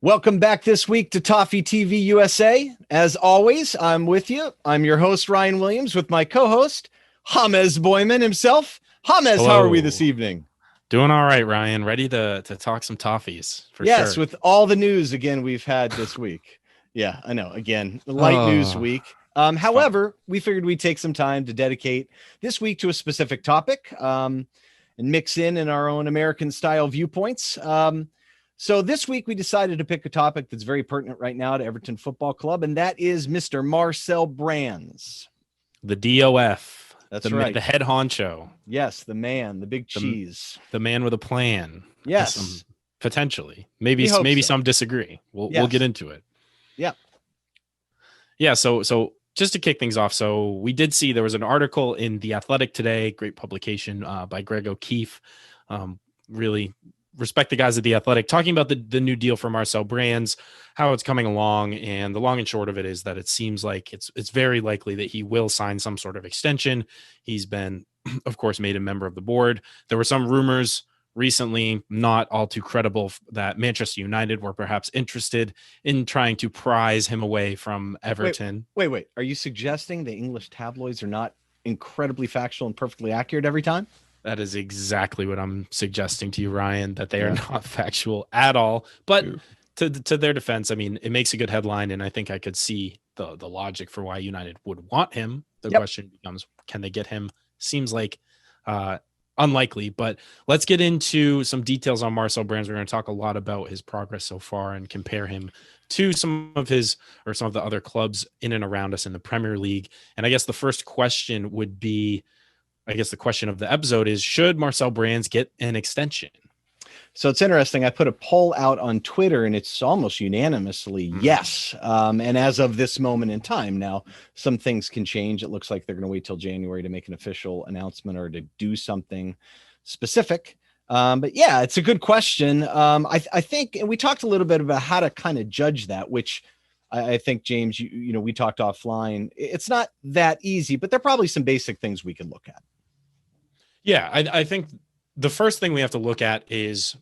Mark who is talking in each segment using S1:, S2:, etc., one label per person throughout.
S1: Welcome back this week to Toffee TV USA. As always, I'm with you. I'm your host, Ryan Williams, with my co-host, James Boyman himself. James, how are we this evening?
S2: Doing all right, Ryan. Ready to talk some toffees for sure.
S1: Yes, with all the news again we've had this week. Yeah, I know. Again, light news week. However, we figured we'd take some time to dedicate this week to a specific topic and mix in our own American style viewpoints. So this week we decided to pick a topic that's very pertinent right now to Everton Football Club, and that is Mr. Marcel Brands.
S2: The DOF.
S1: That's right.
S2: The head honcho.
S1: Yes, the man, the big cheese.
S2: The man with a plan.
S1: Yes.
S2: Potentially. Maybe some disagree. We'll get into it.
S1: Yeah.
S2: Yeah, so just to kick things off, so we did see there was an article in The Athletic today, great publication by Greg O'Keefe. Really respect the guys at The Athletic, talking about the new deal for Marcel Brands, how it's coming along. And the long and short of it is that it seems like it's very likely that he will sign some sort of extension. He's been, of course, made a member of the board. There were some rumors recently, not all too credible, that Manchester United were perhaps interested in trying to prize him away from Everton.
S1: Wait. Are you suggesting the English tabloids are not incredibly factual and perfectly accurate every time?
S2: That is exactly what I'm suggesting to you, Ryan, that they are not factual at all. But to their defense, I mean, it makes a good headline, and I think I could see the logic for why United would want him. The question becomes, can they get him? Seems like unlikely, but let's get into some details on Marcel Brands. We're going to talk a lot about his progress so far and compare him to some of the other clubs in and around us in the Premier League. And I guess the first question would be, the question of the episode is, should Marcel Brands get an extension?
S1: So it's interesting. I put a poll out on Twitter and it's almost unanimously yes. And as of this moment in time, now some things can change. It looks like they're going to wait till January to make an official announcement or to do something specific. But yeah, it's a good question. I think, and we talked a little bit about how to kind of judge that, which I think, James, you know, we talked offline. It's not that easy, but there are probably some basic things we can look at.
S2: Yeah, I think the first thing we have to look at is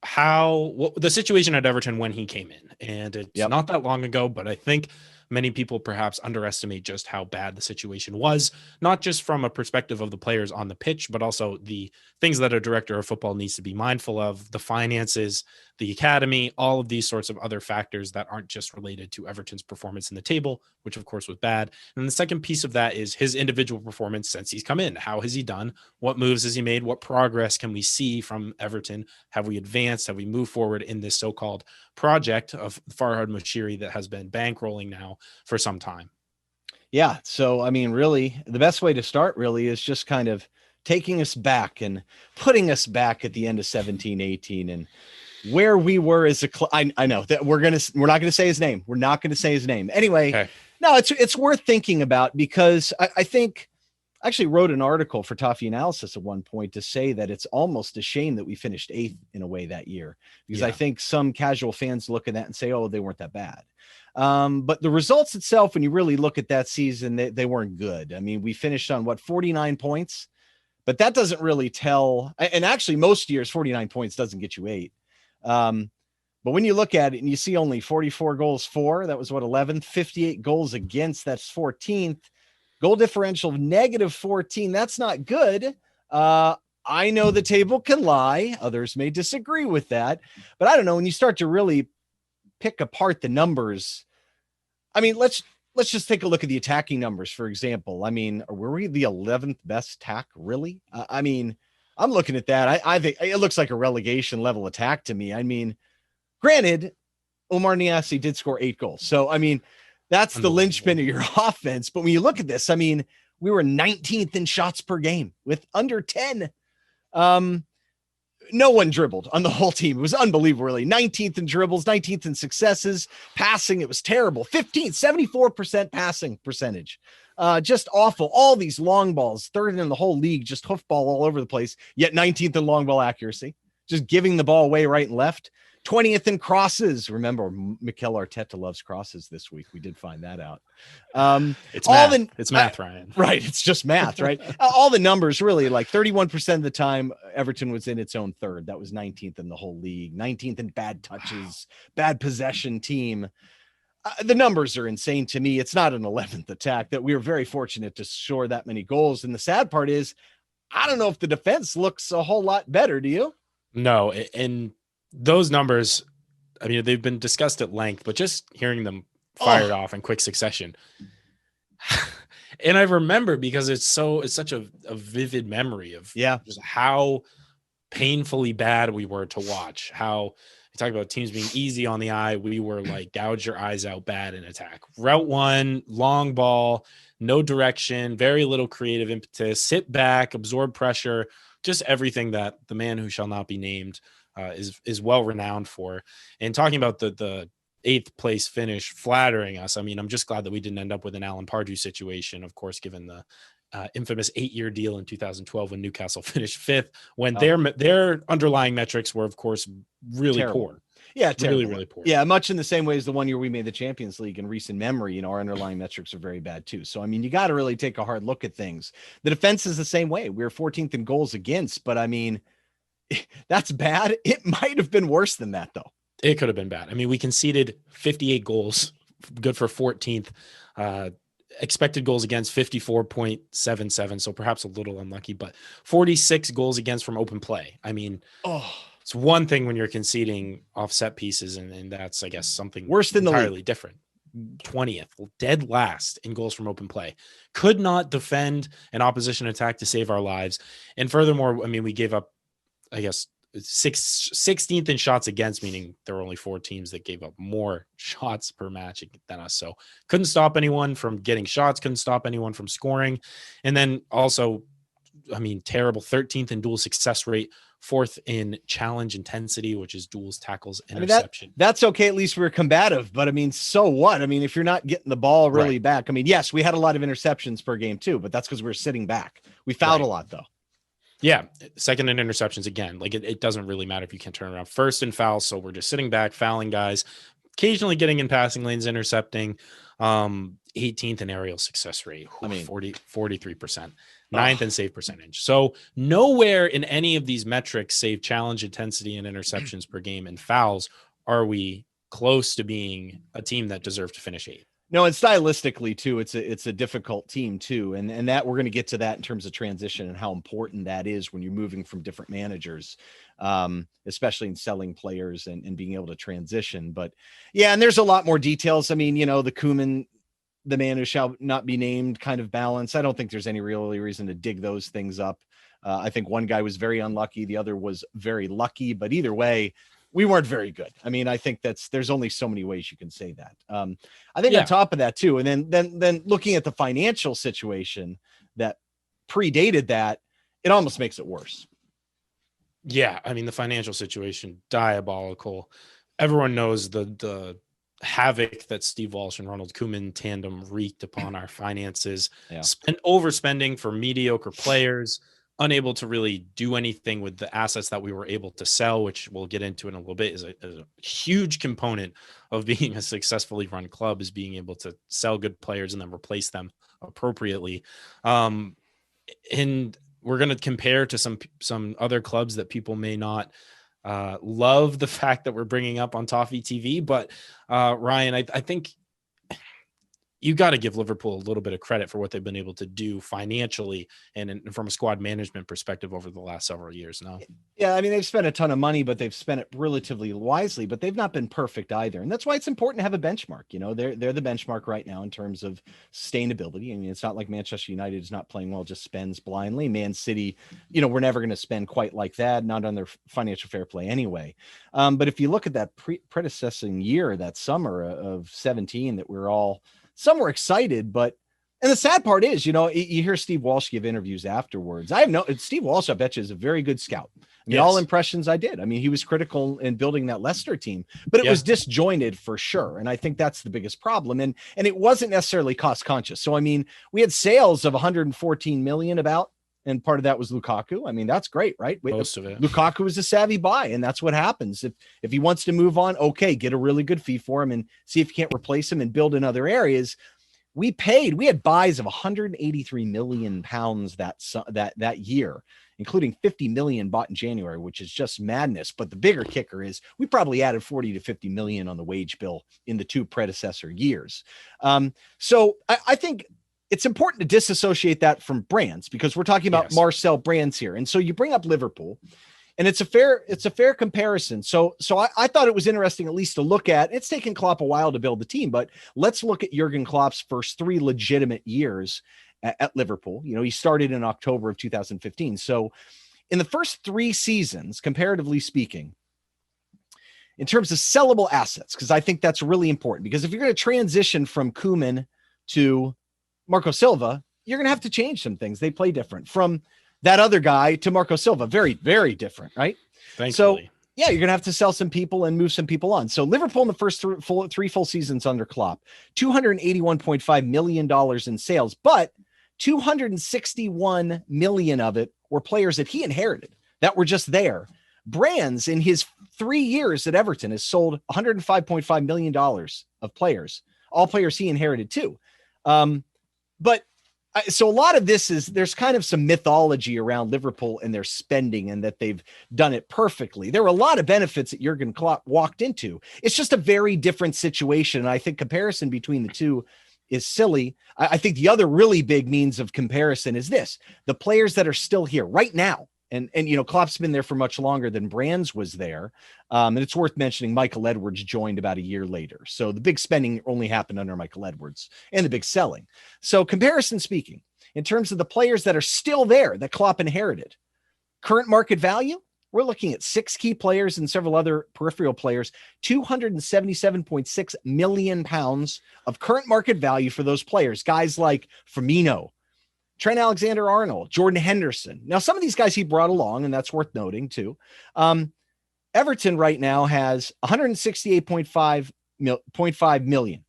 S2: the situation at Everton when he came in. And it's not that long ago, but I think many people perhaps underestimate just how bad the situation was, not just from a perspective of the players on the pitch, but also the things that a director of football needs to be mindful of, the finances, the academy, all of these sorts of other factors that aren't just related to Everton's performance in the table, which of course was bad. And the second piece of that is his individual performance since he's come in. How has he done? What moves has he made? What progress can we see from Everton? Have we advanced? Have we moved forward in this so-called project of Farhad Moshiri that has been bankrolling now for some time?
S1: Yeah. So, I mean, really, the best way to start really is just kind of taking us back and putting us back at the end of 17-18 and where we were as a club. I know that we're not going to say his name. We're not going to say his name. Anyway, okay. No, it's worth thinking about because I think I actually wrote an article for Toffee Analysis at one point to say that it's almost a shame that we finished 8th in a way that year, because I think some casual fans look at that and say, oh, they weren't that bad. But the results itself, when you really look at that season, they weren't good. I mean, we finished on 49 points, but that doesn't really tell. And actually most years, 49 points doesn't get you 8. But when you look at it and you see only 44 goals for, that was 11th, 58 goals against, that's 14th. Goal differential of -14. That's not good. I know the table can lie. Others may disagree with that, but I don't know. When you start to really pick apart the numbers, I mean, let's just take a look at the attacking numbers, for example. I mean, were we the 11th best attack? Really? I mean, I'm looking at that. I think it looks like a relegation level attack to me. I mean, granted, Omar Niasse did score 8 goals. So, I mean, that's the linchpin of your offense. But when you look at this, I mean, we were 19th in shots per game with under 10. No one dribbled on the whole team. It was unbelievable, really. 19th in dribbles, 19th in successes. Passing, it was terrible. 15th, 74% passing percentage. Just awful. All these long balls, 3rd in the whole league, just hoofball all over the place, yet 19th in long ball accuracy. Just giving the ball away right and left. 20th in crosses. Remember, Mikel Arteta loves crosses this week. We did find that out.
S2: It's math. It's math, Ryan.
S1: Right. It's just math, right? All the numbers really, like 31% of the time, Everton was in its own third. That was 19th in the whole league, 19th in bad touches, bad possession team. The numbers are insane to me. It's not an 11th attack that we were very fortunate to score that many goals. And the sad part is, I don't know if the defense looks a whole lot better. Do you?
S2: No. And those numbers, I mean, they've been discussed at length, but just hearing them fired off in quick succession. And I remember because it's such a vivid memory of just how painfully bad we were to watch. How you talk about teams being easy on the eye. We were like gouge your eyes out bad in attack. Route one, long ball, no direction, very little creative impetus, sit back, absorb pressure, just everything that the man who shall not be named is well renowned for. And talking about the 8th place finish flattering us, I mean, I'm just glad that we didn't end up with an Alan Pardew situation, of course, given the infamous 8-year deal in 2012 when Newcastle finished 5th, when their underlying metrics were, of course, really poor.
S1: Yeah,
S2: really, really poor.
S1: Yeah, much in the same way as the one year we made the Champions League in recent memory, you know, our underlying metrics are very bad too. So, I mean, you got to really take a hard look at things. The defense is the same way. We were 14th in goals against, but I mean, that's bad. It might have been worse than that, though.
S2: It could have been bad. I mean, we conceded 58 goals, good for 14th. Expected goals against 54.77, so perhaps a little unlucky, but 46 goals against from open play. I mean, it's one thing when you're conceding off set pieces, and that's, I guess, something
S1: worse than
S2: entirely different. 20th, dead last in goals from open play. Could not defend an opposition attack to save our lives. And furthermore, I mean, we gave up, I guess, 16th in shots against, meaning there were only 4 teams that gave up more shots per match than us. So couldn't stop anyone from getting shots, couldn't stop anyone from scoring. And then also, I mean, terrible 13th in dual success rate, 4th in challenge intensity, which is duels, tackles, interception.
S1: I mean, that's okay. At least we're combative, but I mean, so what? I mean, if you're not getting the ball really back, I mean, yes, we had a lot of interceptions per game too, but that's because we're sitting back. We fouled a lot though.
S2: Yeah. Second in interceptions again. Like it doesn't really matter if you can turn around. First in fouls. So we're just sitting back, fouling guys, occasionally getting in passing lanes, intercepting. 18th in aerial success rate. I mean, 43%. 9th in save percentage. So nowhere in any of these metrics, save challenge intensity and interceptions per game and fouls, are we close to being a team that deserved to finish 8th.
S1: No, and stylistically too, it's a difficult team too. And that we're going to get to that in terms of transition and how important that is when you're moving from different managers, especially in selling players and being able to transition. But yeah, and there's a lot more details. I mean, you know, the Koeman, the man who shall not be named kind of balance. I don't think there's any really reason to dig those things up. I think one guy was very unlucky. The other was very lucky, but either way, we weren't very good. I mean, I think there's only so many ways you can say that. I think on top of that too, and then looking at the financial situation that predated that, it almost makes it worse.
S2: Yeah. I mean, the financial situation, diabolical. Everyone knows the havoc that Steve Walsh and Ronald Koeman tandem wreaked upon our finances, overspending for mediocre players, unable to really do anything with the assets that we were able to sell, which we'll get into in a little bit, is a huge component of being a successfully run club, is being able to sell good players and then replace them appropriately. And we're going to compare to some other clubs that people may not love the fact that we're bringing up on Toffee TV. But Ryan, I think you got to give Liverpool a little bit of credit for what they've been able to do financially and from a squad management perspective over the last several years now.
S1: Yeah, I mean, they've spent a ton of money, but they've spent it relatively wisely, but they've not been perfect either. And that's why it's important to have a benchmark. You know, they're the benchmark right now in terms of sustainability. I mean, it's not like Manchester United is not playing well, just spends blindly. Man City, you know, we're never going to spend quite like that, not on their financial fair play anyway. But if you look at that predecessing year, that summer of 17, that we're all, some were excited, and the sad part is, you know, you hear Steve Walsh give interviews afterwards. Steve Walsh, I bet you, is a very good scout. I mean, all impressions I did. I mean, he was critical in building that Leicester team, but it was disjointed for sure. And I think that's the biggest problem. And it wasn't necessarily cost conscious. So, I mean, we had sales of 114 million about And part of that was Lukaku. I mean, that's great, right?
S2: Most of it.
S1: Lukaku is a savvy buy, and that's what happens. If he wants to move on, okay, get a really good fee for him and see if you can't replace him and build in other areas. We had buys of 183 million pounds that year, including 50 million bought in January, which is just madness. But the bigger kicker is we probably added 40 to 50 million on the wage bill in the 2 predecessor years. So I think it's important to disassociate that from Brands, because we're talking about Marcel Brands here. And so you bring up Liverpool, and it's a fair comparison. So I thought it was interesting at least to look at. It's taken Klopp a while to build the team, but let's look at Jurgen Klopp's first 3 legitimate years at Liverpool. You know, he started in October of 2015. So in the first 3 seasons, comparatively speaking, in terms of sellable assets, because I think that's really important, because if you're going to transition from Koeman to Marco Silva, you're going to have to change some things. They play different. From that other guy to Marco Silva, very, very different, right?
S2: Thankfully.
S1: So, yeah, you're going to have to sell some people and move some people on. So Liverpool in the first 3 full seasons under Klopp, $281.5 million in sales, but 261 million of it were players that he inherited that were just there. Brands, in his 3 years at Everton, has sold $105.5 million of players, all players he inherited too. So a lot of this is, there's kind of some mythology around Liverpool and their spending and that they've done it perfectly. There were a lot of benefits that Jurgen Klopp walked into. It's just a very different situation. And I think comparison between the two is silly. I think the other really big means of comparison is this: the players that are still here right now. And you know, Klopp's been there for much longer than Brands was there. And it's worth mentioning Michael Edwards joined about a year later. So the big spending only happened under Michael Edwards, and the big selling. So comparison speaking, in terms of the players that are still there that Klopp inherited, current market value, we're looking at 6 key players and several other peripheral players, 277.6 million pounds of current market value for those players. Guys like Firmino, Trent Alexander-Arnold, Jordan Henderson. Now, some of these guys he brought along, and that's worth noting too. Everton right now has 168.5 million.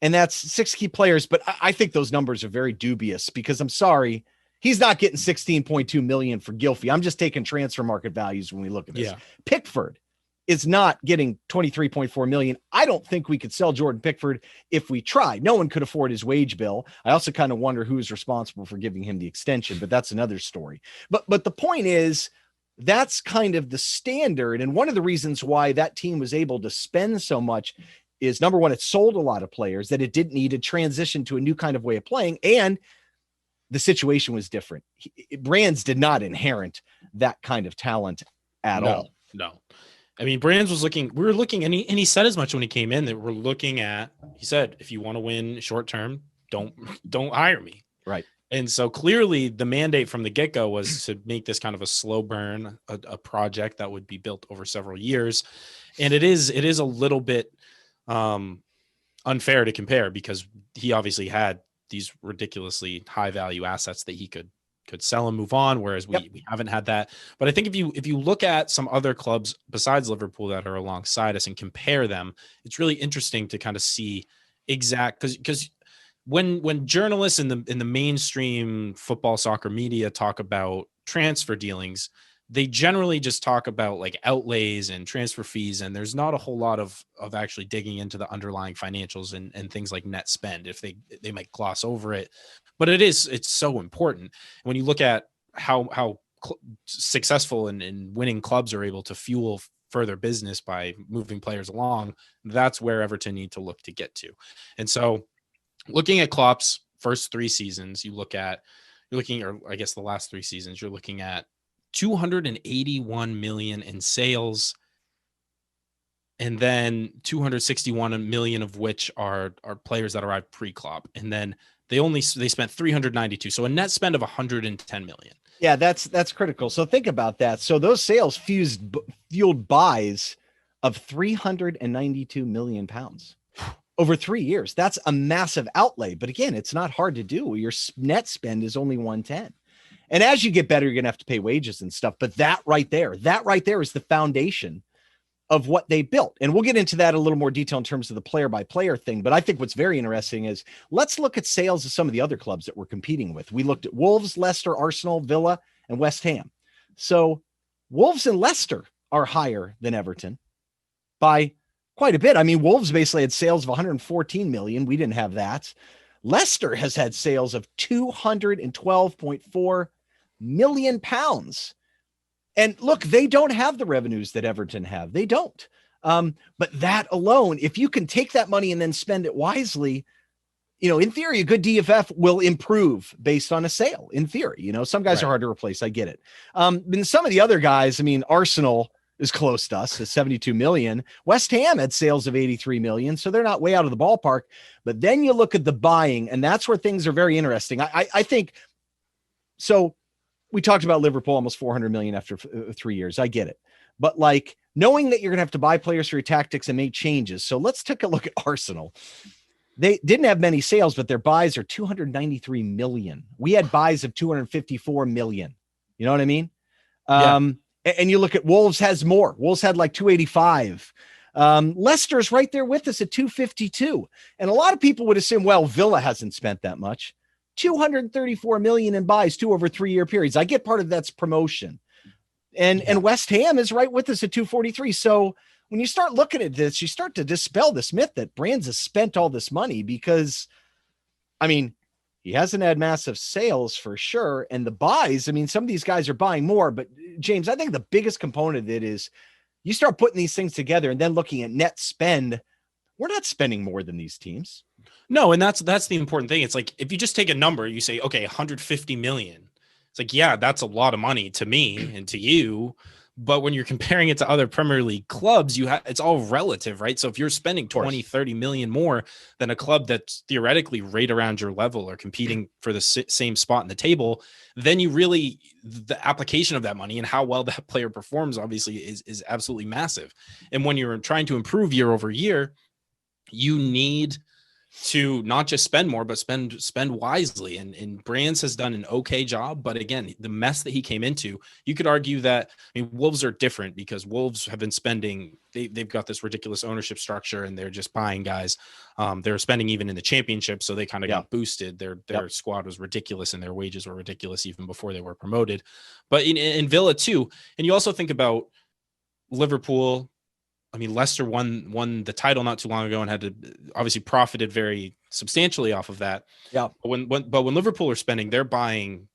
S1: And that's 6 key players. But I think those numbers are very dubious, because I'm sorry, he's not getting 16.2 million for Gylfi. I'm just taking transfer market values when we look at this.
S2: Yeah.
S1: Pickford is not getting 23.4 million. I don't think we could sell Jordan Pickford if we tried. No one could afford his wage bill. I also kind of wonder who's responsible for giving him the extension, but that's another story. But the point is, that's kind of the standard. And one of the reasons why that team was able to spend so much is, number one, it sold a lot of players that it didn't need to transition to a new kind of way of playing. And the situation was different. Brands did not inherit that kind of talent at all.
S2: No. I mean, Brands was we were looking, and he said as much when he came in, that we're looking at, he said, if you want to win short term, don't hire me.
S1: Right.
S2: And so clearly the mandate from the get-go was to make this kind of a slow burn, a project that would be built over several years. And it is a little bit unfair to compare, because he obviously had these ridiculously high value assets that he could sell and move on, whereas we haven't had that. But I think if you look at some other clubs besides Liverpool that are alongside us and compare them, it's really interesting to kind of see because when journalists in the mainstream football soccer media talk about transfer dealings, they generally just talk about like outlays and transfer fees, and there's not a whole lot of actually digging into the underlying financials and things like net spend. If they might gloss over it, but it's so important. When you look at how successful and winning clubs are able to fuel further business by moving players along, that's where Everton need to look to get to. And so looking at Klopp's first 3 seasons, you're looking, or I guess the last 3 seasons, you're looking at 281 million in sales, and then 261 million of which are players that arrived pre-Klopp, and then they spent 392, so a net spend of 110 million.
S1: Yeah, that's critical. So think about that. So those sales fueled buys of 392 million pounds over 3 years. That's a massive outlay, but again, it's not hard to do. Your net spend is only 110. And as you get better, you're going to have to pay wages and stuff. But that right there is the foundation of what they built. And we'll get into that a little more detail in terms of the player by player thing. But I think what's very interesting is let's look at sales of some of the other clubs that we're competing with. We looked at Wolves, Leicester, Arsenal, Villa, and West Ham. So Wolves and Leicester are higher than Everton by quite a bit. I mean, Wolves basically had sales of 114 million. We didn't have that. Leicester has had sales of 212.4 million pounds. And look, they don't have the revenues that Everton have. They don't. But that alone, if you can take that money and then spend it wisely, in theory, a good DFF will improve based on a sale. In theory, some guys are hard to replace. I get it. And some of the other guys, I mean, Arsenal is close to us at 72 million. West Ham had sales of 83 million. So they're not way out of the ballpark. But then you look at the buying, and that's where things are very interesting. I think so. We talked about Liverpool, almost 400 million after 3 years. I get it. But knowing that you're going to have to buy players for your tactics and make changes. So let's take a look at Arsenal. They didn't have many sales, but their buys are 293 million. We had buys of 254 million. You know what I mean? And you look at Wolves has more. Wolves had 285. Leicester's right there with us at 252. And a lot of people would assume, well, Villa hasn't spent that much. 234 million in buys, 2 over 3 year periods. I get part of that's promotion. And West Ham is right with us at 243. So when you start looking at this, you start to dispel this myth that Brands has spent all this money because, I mean, he hasn't had massive sales for sure. And the buys, I mean, some of these guys are buying more, but James, I think the biggest component of it is you start putting these things together and then looking at net spend. We're not spending more than these teams.
S2: No, and that's the important thing. It's if you just take a number, you say, okay, 150 million. It's yeah, that's a lot of money to me and to you. But when you're comparing it to other Premier League clubs, it's all relative, right? So if you're spending 20, 30 million more than a club that's theoretically right around your level or competing for the same spot in the table, then the application of that money and how well that player performs obviously is absolutely massive. And when you're trying to improve year over year, you need to not just spend more, but spend wisely. And Brands has done an okay job. But again, the mess that he came into, you could argue that, Wolves are different because Wolves have been spending, they've got this ridiculous ownership structure and they're just buying guys. They're spending even in the championship. So they kind of got boosted. Their squad was ridiculous and their wages were ridiculous even before they were promoted. But in Villa too. And you also think about Liverpool. Leicester won the title not too long ago and had to obviously profited very substantially off of that. Yeah. But when Liverpool are spending, they're buying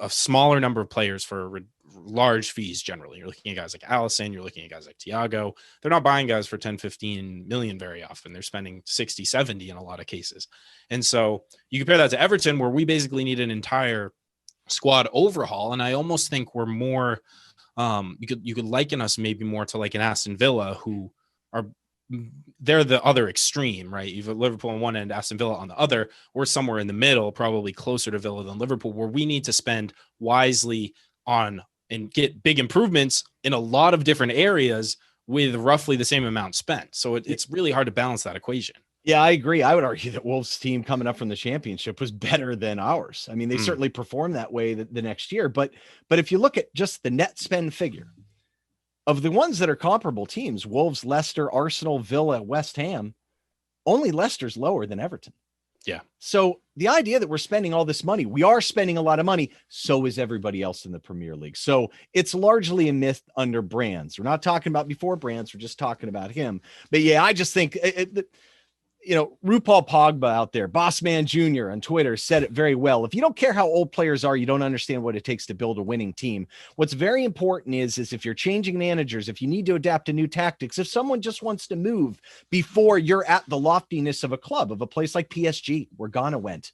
S2: a smaller number of players for large fees. Generally, you're looking at guys like Alisson, you're looking at guys like Thiago. They're not buying guys for 10, 15 million very often. They're spending 60, 70 in a lot of cases. And so you compare that to Everton, where we basically need an entire squad overhaul. And I almost think we're more, you could liken us maybe more to an Aston Villa, who they're the other extreme, right? You've got Liverpool on one end, Aston Villa on the other. We're somewhere in the middle, probably closer to Villa than Liverpool, where we need to spend wisely on and get big improvements in a lot of different areas with roughly the same amount spent. So it's really hard to balance that equation.
S1: Yeah, I agree. I would argue that Wolves' team coming up from the championship was better than ours. They certainly performed that way the next year. But if you look at just the net spend figure of the ones that are comparable teams, Wolves, Leicester, Arsenal, Villa, West Ham, only Leicester's lower than Everton.
S2: Yeah.
S1: So the idea that we're spending all this money, we are spending a lot of money. So is everybody else in the Premier League. So it's largely a myth under Brands. We're not talking about before Brands. We're just talking about him. But yeah, I just think RuPaul Pogba out there, Boss Man Jr. on Twitter said it very well. If you don't care how old players are, you don't understand what it takes to build a winning team. What's very important is if you're changing managers, if you need to adapt to new tactics, if someone just wants to move before you're at the loftiness of a club, of a place like PSG, where Ghana went,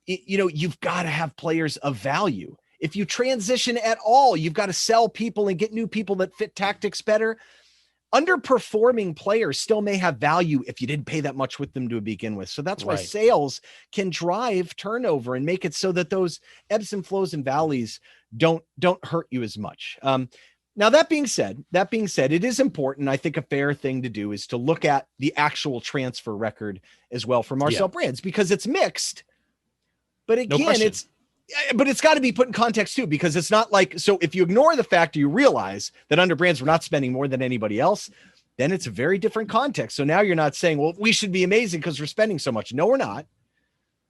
S1: you've got to have players of value. If you transition at all, you've got to sell people and get new people that fit tactics better. Underperforming players still may have value if you didn't pay that much with them to begin with. So that's why sales can drive turnover and make it so that those ebbs and flows and valleys don't hurt you as much. Now, that being said, it is important. I think a fair thing to do is to look at the actual transfer record as well for Marcel Brands, because it's mixed. But again, But it's got to be put in context too, because it's not like, so if you ignore the fact or you realize that under Brands we're not spending more than anybody else, then it's a very different context. So now you're not saying, well, we should be amazing because we're spending so much. No, we're not.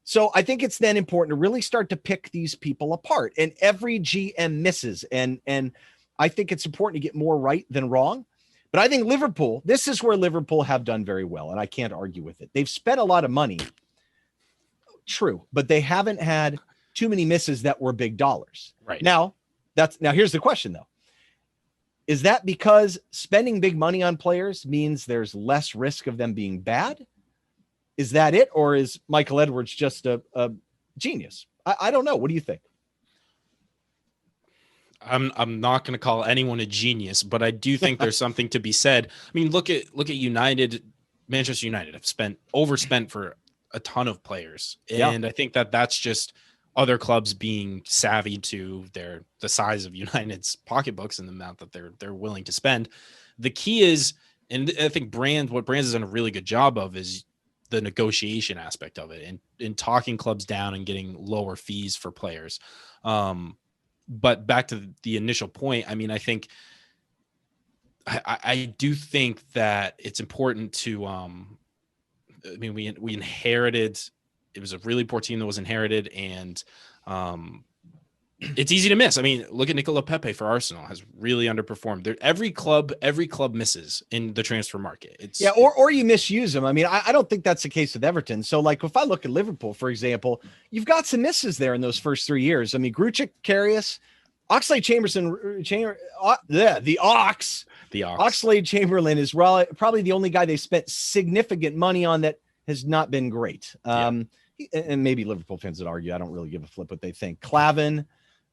S1: So I think it's then important to really start to pick these people apart, and every GM misses. And I think it's important to get more right than wrong. But I think Liverpool, this is where Liverpool have done very well, and I can't argue with it. They've spent a lot of money. True, but they haven't had too many misses that were big dollars.
S2: Right.
S1: Now here's the question though. Is that because spending big money on players means there's less risk of them being bad? Is that it? Or is Michael Edwards just a genius? I don't know. What do you think?
S2: I'm not going to call anyone a genius, but I do think there's something to be said. I mean, look at United. Manchester United have overspent for a ton of players. And I think that's just other clubs being savvy to the size of United's pocketbooks and the amount that they're willing to spend. The key is, and I think what Brands has done a really good job of, is the negotiation aspect of it, and in talking clubs down and getting lower fees for players. But back to the initial point, I mean, I think I do think that it's important to, I mean, we inherited, it was a really poor team that was inherited, and it's easy to miss. I mean, look at Nicola Pepe for Arsenal, has really underperformed. Every club misses in the transfer market.
S1: Or you misuse them. I mean, I don't think that's the case with Everton. So like if I look at Liverpool, for example, you've got some misses there in those first 3 years. I mean, Grujic, Karius, Oxlade-Chamberlain, Oxlade-Chamberlain is probably the only guy they spent significant money on that has not been great. And maybe Liverpool fans would argue, I don't really give a flip what they think. Clavin,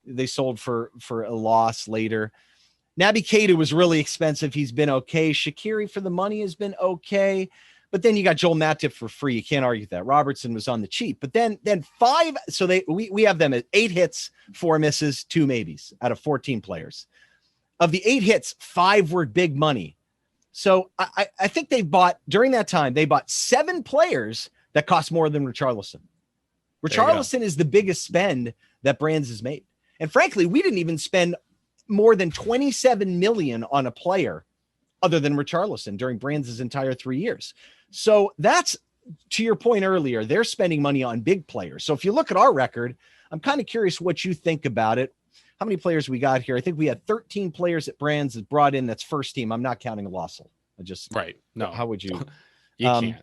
S1: they sold for a loss later. Naby Keita was really expensive. He's been okay. Shaqiri for the money has been okay. But then you got Joel Matip for free. You can't argue that. Robertson was on the cheap. But then 5. So we have them at 8 hits, 4 misses, 2 maybes out of 14 players. Of the 8 hits, 5 were big money. So I think during that time, they bought 7 players that cost more than Richarlison. Richarlison is the biggest spend that Brands has made. And frankly, we didn't even spend more than 27 million on a player other than Richarlison during Brands' entire 3 years. So that's, to your point earlier, they're spending money on big players. So if you look at our record, I'm kind of curious what you think about it. How many players we got here? I think we had 13 players that Brands has brought in. That's first team. I'm not counting Lossell.
S2: Right. No.
S1: How would you?
S2: You can't.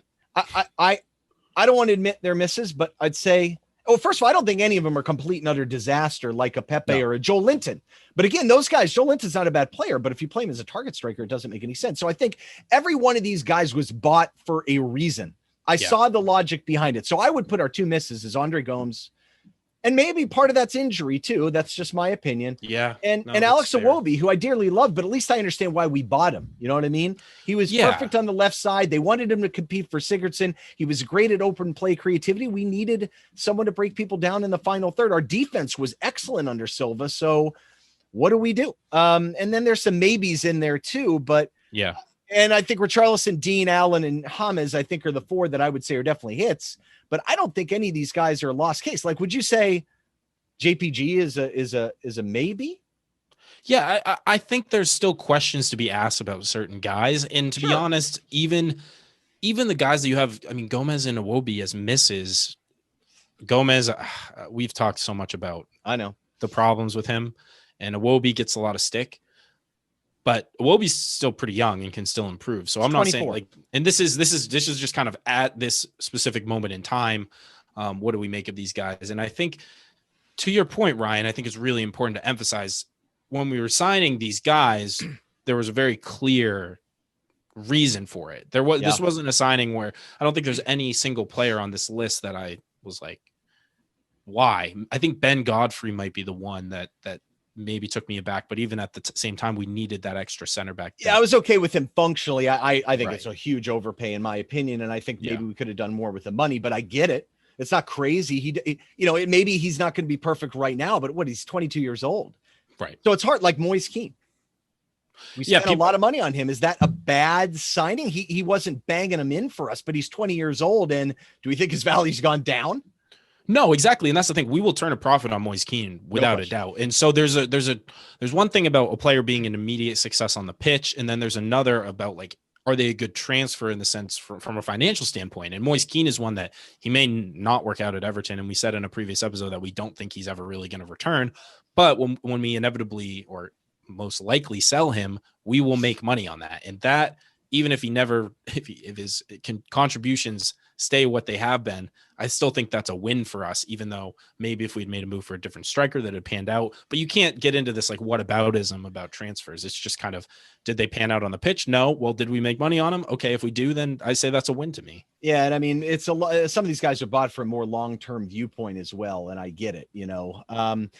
S1: I don't want to admit they're misses, but I'd say, first of all, I don't think any of them are complete and utter disaster like a Pepe or a Joel Linton. But again, those guys, Joel Linton's not a bad player, but if you play him as a target striker, it doesn't make any sense. So I think every one of these guys was bought for a reason. I saw the logic behind it. So I would put our 2 misses as Andre Gomes, and maybe part of that's injury too. That's just my opinion.
S2: Yeah.
S1: And Alex Iwobi, who I dearly love, but at least I understand why we bought him. You know what I mean? He was perfect on the left side. They wanted him to compete for Sigurdsson. He was great at open play creativity. We needed someone to break people down in the final third. Our defense was excellent under Silva. So what do we do? And then there's some maybes in there too, but
S2: yeah.
S1: And I think Richarlison, Dean, Allen, and James, I think, are the 4 that I would say are definitely hits. But I don't think any of these guys are a lost case. Like, would you say JPG is a maybe?
S2: Yeah, I think there's still questions to be asked about certain guys. And to be honest, even the guys that you have, I mean, Gomez and Iwobi as misses. Gomez, we've talked so much about the problems with him, and Iwobi gets a lot of stick. But Iwobi's still pretty young and can still improve. So I'm not saying like, and this is just kind of at this specific moment in time. What do we make of these guys? And I think, to your point, Ryan, I think it's really important to emphasize when we were signing these guys, there was a very clear reason for it. This wasn't a signing where I don't think there's any single player on this list that I was like, why? I think Ben Godfrey might be the one that maybe took me aback, but even at the same time, we needed that extra center back.
S1: Yeah, I was okay with him functionally. I think it's a huge overpay in my opinion, and I think maybe we could have done more with the money, but I get it. It's not crazy. Maybe he's not going to be perfect right now, but he's 22 years old.
S2: Right.
S1: So it's hard, like Moise Kean. We spent a lot of money on him. Is that a bad signing? He wasn't banging him in for us, but he's 20 years old, and do we think his value's gone down?
S2: No, exactly. And that's the thing. We will turn a profit on Moise Keane without a doubt. And so there's one thing about a player being an immediate success on the pitch. And then there's another about like, are they a good transfer in the sense from a financial standpoint? And Moise Keane is one that he may not work out at Everton. And we said in a previous episode that we don't think he's ever really going to return. But when we inevitably or most likely sell him, we will make money on that. And that, even if his contributions stay what they have been, I still think that's a win for us, even though maybe if we'd made a move for a different striker that had panned out. But you can't get into this like whataboutism about transfers. It's just kind of, did they pan out on the pitch? No. Well, did we make money on them? Okay, if we do, then I say that's a win to me.
S1: Yeah, and I mean, it's a lot. Some of these guys are bought for a more long-term viewpoint as well, and I get it, you know. And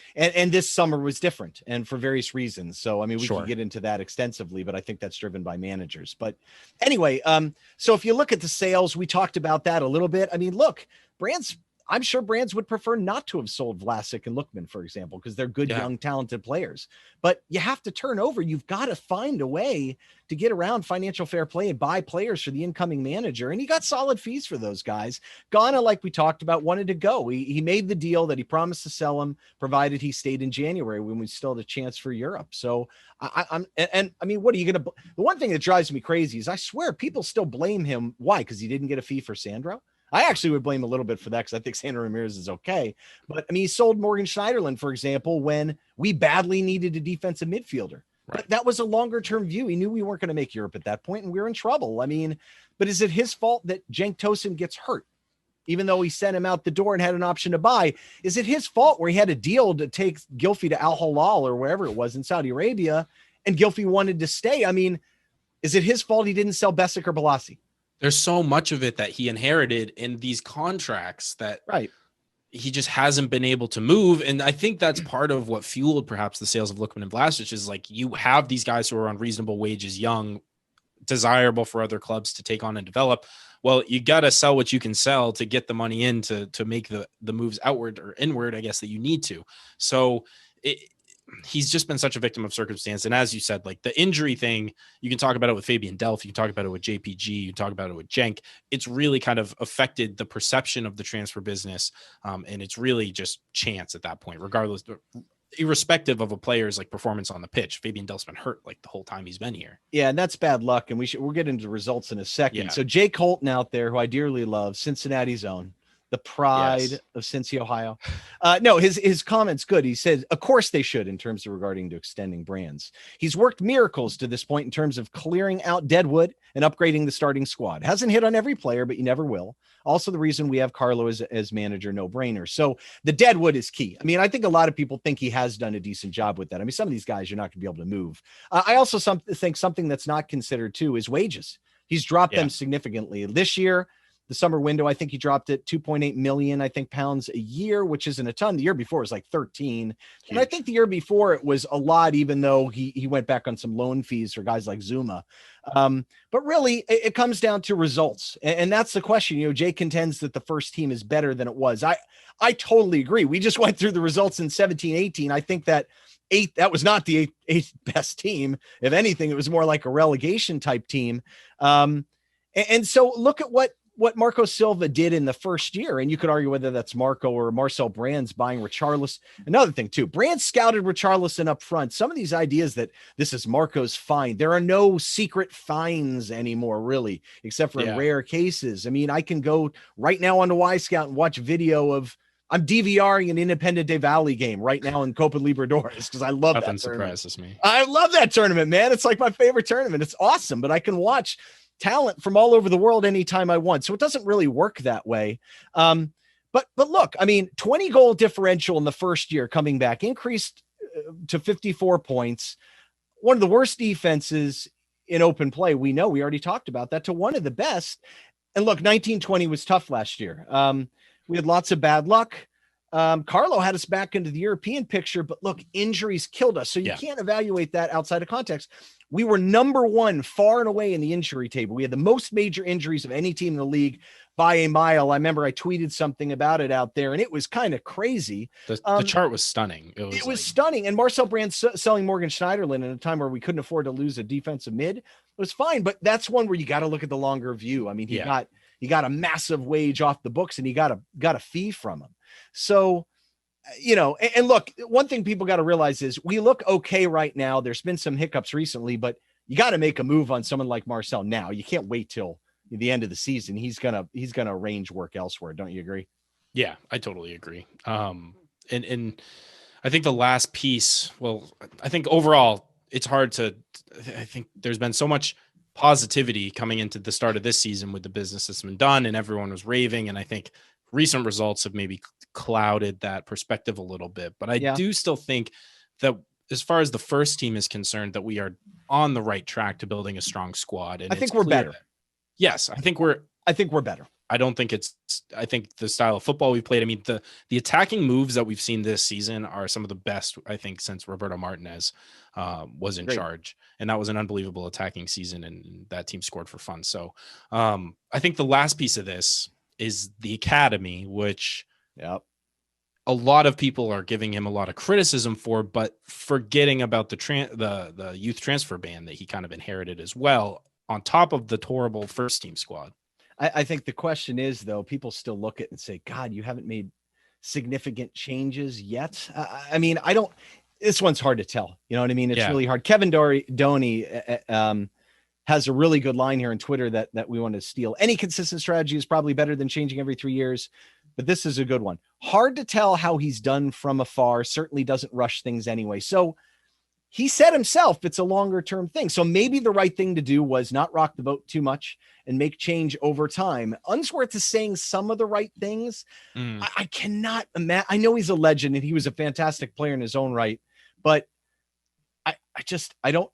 S1: this summer was different, and for various reasons. So, I mean, we can get into that extensively, but I think that's driven by managers. But anyway, so if you look at the sales, we talked about that a little bit. I mean, look, I'm sure Brands would prefer not to have sold Vlasic and Lookman, for example, because they're good, young, talented players. But you have to turn over. You've got to find a way to get around financial fair play and buy players for the incoming manager. And he got solid fees for those guys. Ghana, like we talked about, wanted to go. He made the deal that he promised to sell him, provided he stayed in January when we still had a chance for Europe. So I mean, what are you going to, the one thing that drives me crazy is I swear people still blame him. Why? Because he didn't get a fee for Sandro. I actually would blame a little bit for that because I think Sandro Ramirez is okay. But I mean, he sold Morgan Schneiderlin, for example, when we badly needed a defensive midfielder. Right. But that was a longer term view. He knew we weren't going to make Europe at that point, and we were in trouble. I mean, but is it his fault that Cenk Tosun gets hurt, even though he sent him out the door and had an option to buy? Is it his fault where he had a deal to take Gylfi to Al Hilal or wherever it was in Saudi Arabia, and Gylfi wanted to stay? I mean, is it his fault he didn't sell Besic or Balassi?
S2: There's so much of it that he inherited in these contracts that he just hasn't been able to move. And I think that's part of what fueled perhaps the sales of Lookman and Vlasic is like, you have these guys who are on reasonable wages, young, desirable for other clubs to take on and develop. Well, you got to sell what you can sell to get the money in to make the moves outward or inward, I guess, that you need to. So he's just been such a victim of circumstance. And as you said, like the injury thing, you can talk about it with Fabian Delph, you can talk about it with JPG, you can talk about it with Cenk. It's really kind of affected the perception of the transfer business. And it's really just chance at that point, regardless, irrespective of a player's like performance on the pitch. Fabian Delph's been hurt like the whole time he's been here.
S1: Yeah, and that's bad luck. And we'll get into results in a second. So Jake Holton out there, who I dearly love, Cincinnati's own, the pride of Cincy, Ohio. No, his comments good. He said, of course they should in terms of regarding to extending Brands. He's worked miracles to this point in terms of clearing out deadwood and upgrading the starting squad. Hasn't hit on every player, but you never will. Also, the reason we have Carlo as manager, no brainer. So the deadwood is key. I mean, I think a lot of people think he has done a decent job with that. I mean, some of these guys, you're not going to be able to move. I also think something that's not considered too is wages. He's dropped them significantly this year. The summer window, I think he dropped it 2.8 million, I think, pounds a year, which isn't a ton. The year before was like 13. Huge. And I think the year before it was a lot, even though he went back on some loan fees for guys like Zuma. But really, it comes down to results. And that's the question. You know, Jay contends that the first team is better than it was. I totally agree. We just went through the results in 17-18. I think that that was not the eighth best team. If anything, it was more like a relegation type team. And so look at what Marco Silva did in the first year. And you could argue whether that's Marco or Marcel Brands buying Richarlison. Another thing too, Brands scouted Richarlison up front. Some of these ideas that this is Marco's find, there are no secret finds anymore, really, except for in rare cases. I mean, I can go right now on the Y Scout and watch video of, I'm DVRing an Independente Valley game right now in Copa Libertadores because I love
S2: Nothing
S1: that tournament.
S2: Surprises me.
S1: I love that tournament, man. It's like my favorite tournament. It's awesome, but I can watch talent from all over the world anytime I want. So it doesn't really work that way. But look, I mean, 20 goal differential in the first year coming back, increased to 54 points. One of the worst defenses in open play. We know, we already talked about that, to one of the best. And look, 1920 was tough last year. We had lots of bad luck. Carlo had us back into the European picture, but look, injuries killed us. So you can't evaluate that outside of context. We were number one far and away in the injury table. We had the most major injuries of any team in the league by a mile. I remember I tweeted something about it out there, and it was kind of crazy.
S2: The chart was stunning. It was
S1: stunning. And Marcel Brands selling Morgan Schneiderlin in a time where we couldn't afford to lose a defensive mid was fine. But that's one where you got to look at the longer view. I mean, he got a massive wage off the books, and he got a fee from him. So, and look, one thing people got to realize is we look okay right now. There's been some hiccups recently, but you got to make a move on someone like Marcel now. You can't wait till the end of the season. He's gonna arrange work elsewhere. Don't you agree?
S2: Yeah, I totally agree. And I think the last piece, well, I think overall it's hard to, I think there's been so much positivity coming into the start of this season with the business that's been done and everyone was raving. And I think recent results have maybe clouded that perspective a little bit, but I do still think that as far as the first team is concerned, that we are on the right track to building a strong squad. And
S1: I think we're better.
S2: Yes. I think we're
S1: better.
S2: I think the style of football we've played, I mean, the attacking moves that we've seen this season are some of the best, I think, since Roberto Martinez was in charge. And that was an unbelievable attacking season, and that team scored for fun. So I think the last piece of this is the academy, which a lot of people are giving him a lot of criticism for, but forgetting about the youth transfer ban that he kind of inherited as well, on top of the horrible first team squad.
S1: I think the question is, though, people still look at it and say, God, you haven't made significant changes yet. I mean, this one's hard to tell. You know what I mean? It's really hard. Kevin Doney has a really good line here on Twitter that we want to steal. Any consistent strategy is probably better than changing every 3 years, but this is a good one. Hard to tell how he's done from afar. Certainly doesn't rush things anyway. So he said himself, it's a longer term thing. So maybe the right thing to do was not rock the boat too much and make change over time. Unsworth is saying some of the right things. I cannot imagine. I know he's a legend and he was a fantastic player in his own right, but I don't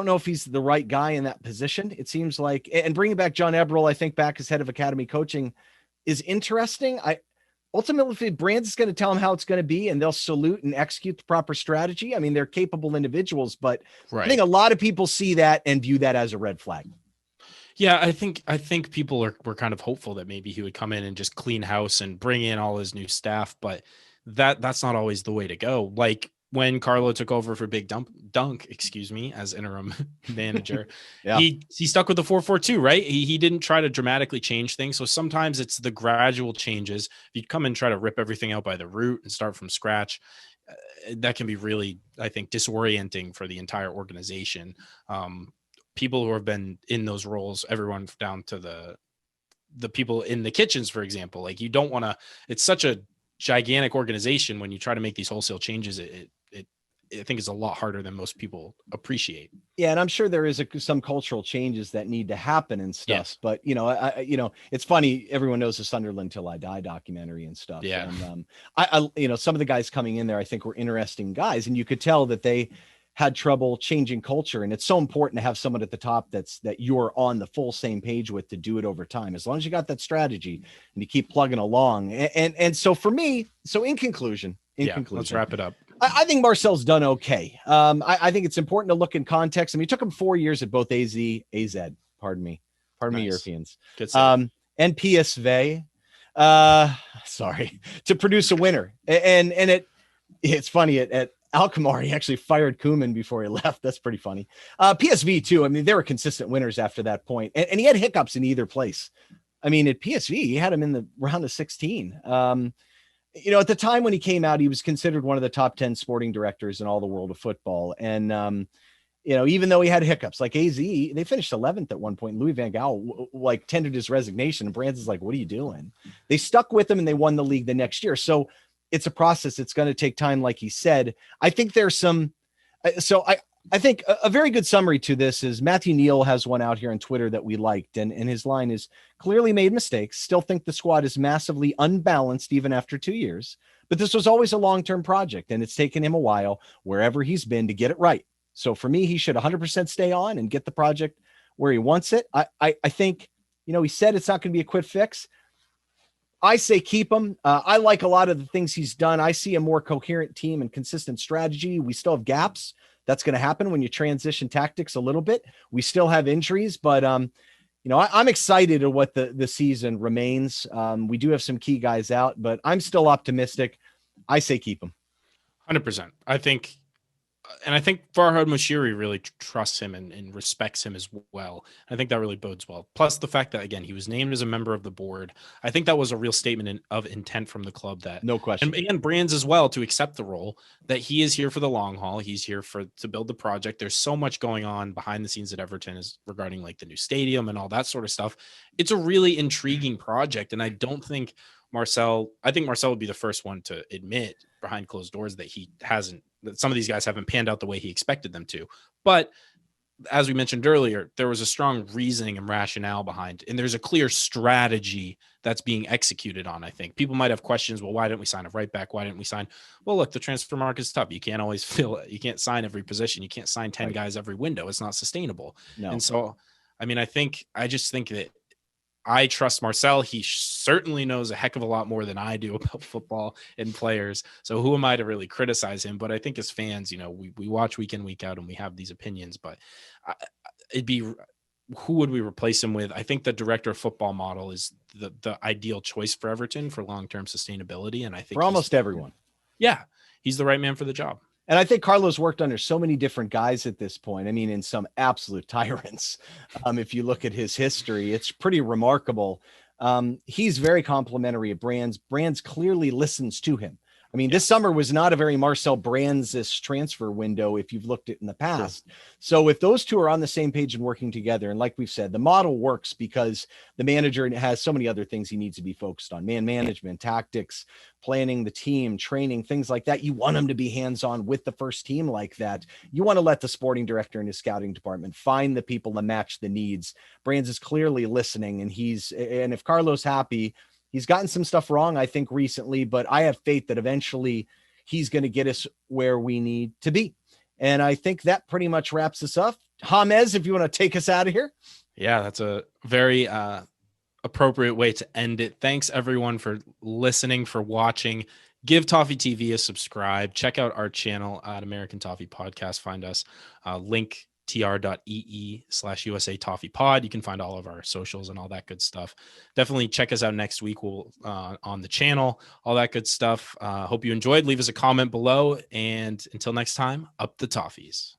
S1: know if he's the right guy in that position. It seems like, and bringing back John Eberle, I think back as head of academy coaching is interesting. Ultimately, Brands is going to tell them how it's going to be, and they'll salute and execute the proper strategy. I mean, they're capable individuals, but I think a lot of people see that and view that as a red flag.
S2: Yeah, I think people were kind of hopeful that maybe he would come in and just clean house and bring in all his new staff, but that's not always the way to go. Like when Carlo took over for Big Dunk, as interim manager, he stuck with the 4-4-2, right? He didn't try to dramatically change things. So sometimes it's the gradual changes. If you come and try to rip everything out by the root and start from scratch, that can be really, I think, disorienting for the entire organization. People who have been in those roles, everyone down to the people in the kitchens, for example, like you don't want to, it's such a gigantic organization. When you try to make these wholesale changes, I think is a lot harder than most people appreciate.
S1: Yeah. And I'm sure there is some cultural changes that need to happen and stuff, but it's funny. Everyone knows the Sunderland Till I Die documentary and stuff.
S2: Yeah.
S1: And some of the guys coming in there, I think were interesting guys, and you could tell that they had trouble changing culture. And it's so important to have someone at the top that you're on the full same page with, to do it over time, as long as you got that strategy and you keep plugging along. And so for me, in conclusion,
S2: let's wrap it up.
S1: I think Marcel's done okay. I think it's important to look in context. I mean, it took him 4 years at both AZ, pardon me, Europeans, and PSV, to produce a winner. And it's funny at Alkmaar, he actually fired Koeman before he left. That's pretty funny. PSV too. I mean, they were consistent winners after that point, and he had hiccups in either place. I mean, at PSV, he had him in the round of 16. At the time when he came out, he was considered one of the top 10 sporting directors in all the world of football. And, even though he had hiccups like AZ, they finished 11th at one point. Louis van Gaal tendered his resignation, and Brands is like, what are you doing? They stuck with him and they won the league the next year. So it's a process. It's going to take time. Like he said, I think there's I think a very good summary to this is Matthew Neal has one out here on Twitter that we liked. And his line is, clearly made mistakes, still think the squad is massively unbalanced even after 2 years. But this was always a long-term project, and it's taken him a while wherever he's been to get it right. So for me, he should 100% stay on and get the project where he wants it. I think, he said it's not going to be a quick fix. I say keep him. I like a lot of the things he's done. I see a more coherent team and consistent strategy. We still have gaps. That's going to happen when you transition tactics a little bit. We still have injuries, but I'm excited at what the season remains. We do have some key guys out, but I'm still optimistic. I say keep him.
S2: 100%. I think And I think Farhad Moshiri really trusts him and respects him as well. I think that really bodes well. Plus the fact that, again, he was named as a member of the board. I think that was a real statement of intent from the club, that
S1: no question,
S2: and Brands as well, to accept the role, that he is here for the long haul. He's here to build the project. There's so much going on behind the scenes at Everton is regarding like the new stadium and all that sort of stuff. It's a really intriguing project. And I think Marcel would be the first one to admit behind closed doors that some of these guys haven't panned out the way he expected them to. But as we mentioned earlier, there was a strong reasoning and rationale behind, and there's a clear strategy that's being executed on. I think people might have questions. Well, why didn't we sign a right back? Why didn't we sign? Well, look, the transfer market is tough. You can't always you can't sign every position. You can't sign 10 guys every window. It's not sustainable. No. And so, I mean, I just think that I trust Marcel. He certainly knows a heck of a lot more than I do about football and players. So who am I to really criticize him? But I think as fans, we watch week in, week out, and we have these opinions. But who would we replace him with? I think the director of football model is the ideal choice for Everton for long-term sustainability. And I think
S1: for almost everyone.
S2: Yeah, he's the right man for the job.
S1: And I think Carlos worked under so many different guys at this point. I mean, in some absolute tyrants. If you look at his history, it's pretty remarkable. He's very complimentary of Brands. Brands clearly listens to him. I mean, this summer was not a very Marcel Brands' transfer window if you've looked at it in the past. Sure. So if those two are on the same page and working together, and like we've said, the model works because the manager has so many other things he needs to be focused on: man management, tactics, planning the team, training, things like that. You want him to be hands-on with the first team like that. You want to let the sporting director and his scouting department find the people to match the needs. Brands is clearly listening, and if Carlos happy, he's gotten some stuff wrong, I think, recently, but I have faith that eventually he's going to get us where we need to be. And I think that pretty much wraps us up. James, if you want to take us out of here.
S2: Yeah, that's a very appropriate way to end it. Thanks, everyone, for listening, for watching. Give Toffee TV a subscribe. Check out our channel at American Toffee Podcast. Find us, link tr.ee/USA Toffee Pod. You can find all of our socials and all that good stuff. Definitely check us out next week. We'll on the channel, all that good stuff. Hope you enjoyed. Leave us a comment below. And until next time, up the Toffees.